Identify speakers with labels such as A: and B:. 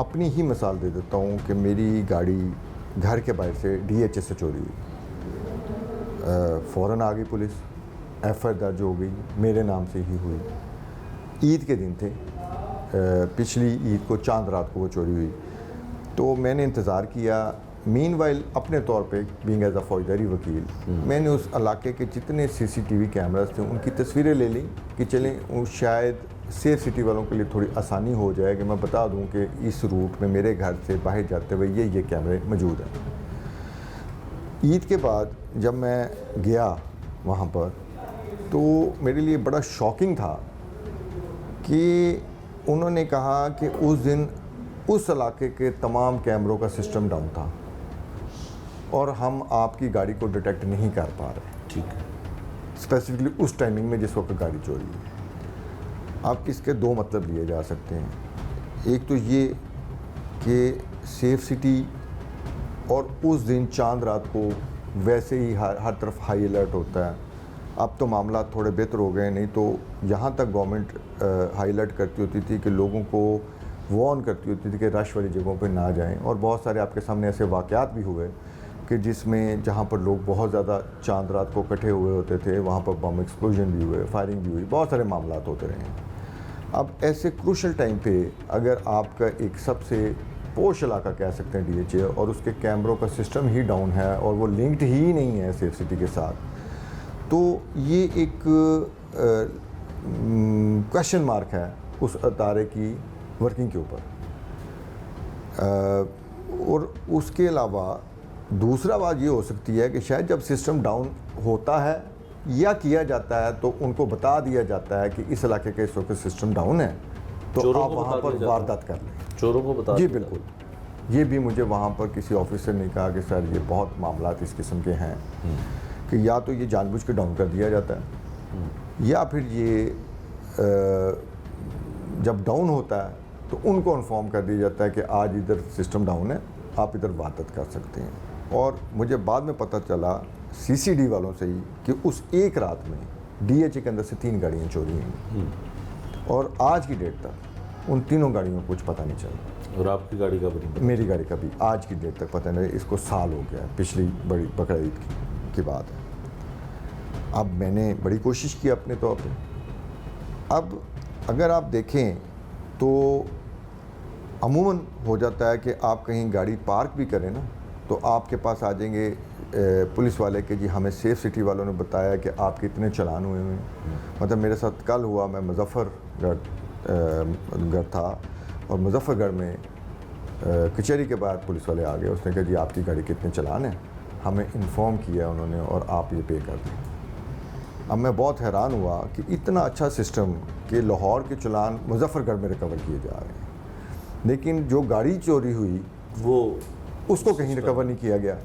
A: अपनी ही मिसाल दे देता हूँ कि मेरी गाड़ी घर के बाहर से DHA से चोरी हुई, फ़ौरन आ गई पुलिस, FIR दर्ज हो गई, मेरे नाम से ही हुई। ईद के दिन थे, पिछली ईद को चांद रात को वो चोरी हुई। तो मैंने इंतज़ार किया, मीनवाइल अपने तौर पे बीइंग एज अ फौजदारी वकील मैंने उस इलाके के जितने CCTV कैमरास थे उनकी तस्वीरें ले ली कि चलें वो शायद सेफ सिटी वालों के लिए थोड़ी आसानी हो जाए कि मैं बता दूं कि इस रूट में मेरे घर से बाहर जाते हुए ये कैमरे मौजूद हैं। ईद के बाद जब मैं गया वहाँ पर तो मेरे लिए बड़ा शॉकिंग था कि उन्होंने कहा कि उस दिन उस इलाके के तमाम कैमरों का सिस्टम डाउन था और हम आपकी गाड़ी को डिटेक्ट नहीं कर पा रहे।
B: ठीक है।
A: स्पेसिफिकली उस टाइमिंग में जिस वक्त गाड़ी चोरी है। अब इसके दो मतलब लिए जा सकते हैं। एक तो ये कि सेफ सिटी और उस दिन चांद रात को वैसे ही हर तरफ हाई अलर्ट होता है। अब तो मामला थोड़े बेहतर हो गए, नहीं तो यहाँ तक गवर्नमेंट हाई अलर्ट करती होती थी कि लोगों को वार्न करती होती थी कि रश वाली जगहों पर ना जाएं। और बहुत सारे आपके सामने ऐसे वाक़यात भी हुए कि जिसमें जहाँ पर लोग बहुत ज़्यादा चांद रात को इकट्ठे हुए होते थे वहाँ पर बम एक्सप्लोजन भी हुए, फायरिंग भी हुई, बहुत सारे मामलात होते रहे। अब ऐसे क्रूशल टाइम पे अगर आपका एक सबसे पोश इलाका कह सकते हैं DHA और उसके कैमरों का सिस्टम ही डाउन है और वो लिंक्ड ही नहीं है सेफ सिटी के साथ, तो ये एक क्वेश्चन मार्क है उस अदारे की वर्किंग के ऊपर। और उसके अलावा दूसरा बात ये हो सकती है कि शायद जब सिस्टम डाउन होता है या किया जाता है तो उनको बता दिया जाता है कि इस इलाके का इस वक्त सिस्टम डाउन है, तो आप वहाँ पर वारदात कर लें।
B: चोरों को बता
A: जी बिल्कुल। ये भी मुझे वहाँ पर किसी ऑफिसर ने कहा कि सर ये बहुत मामलात इस किस्म के हैं कि या तो ये जानबूझ के डाउन कर दिया जाता है या फिर ये जब डाउन होता है तो उनको इन्फॉर्म कर दिया जाता है कि आज इधर सिस्टम डाउन है, आप इधर वारदात कर सकते हैं। और मुझे बाद में पता चला CCD वालों से ही कि उस एक रात में DHA के अंदर से 3 गाड़ियाँ चोरी हुई और आज की डेट तक उन तीनों गाड़ियों को कुछ पता नहीं चला।
B: और आपकी गाड़ी का भी?
A: मेरी गाड़ी का भी आज की डेट तक पता नहीं, इसको साल हो गया, पिछली बड़ी बकरा ईद की बात है। अब मैंने बड़ी कोशिश की अपने तौर पे। अब अगर आप देखें तो अमूमन हो जाता है कि आप कहीं गाड़ी पार्क भी करें ना तो आपके पास आ जाएंगे पुलिस वाले के जी हमें सेफ सिटी वालों ने बताया कि आपके इतने चलान हुए हैं। मतलब मेरे साथ कल हुआ, मैं मुजफ्फरगढ़ था और मुजफ्फरगढ़ में कचहरी के बाद पुलिस वाले आ गए, उसने कहा जी आपकी गाड़ी के इतने चलान हैं, हमें इन्फॉर्म किया उन्होंने और आप ये पे कर दें। अब मैं बहुत हैरान हुआ कि इतना अच्छा सिस्टम कि लाहौर के चलान मुजफ्फरगढ़ में रिकवर किए जा रहे हैं, लेकिन जो गाड़ी चोरी हुई वो उसको कहीं रिकवर नहीं किया गया।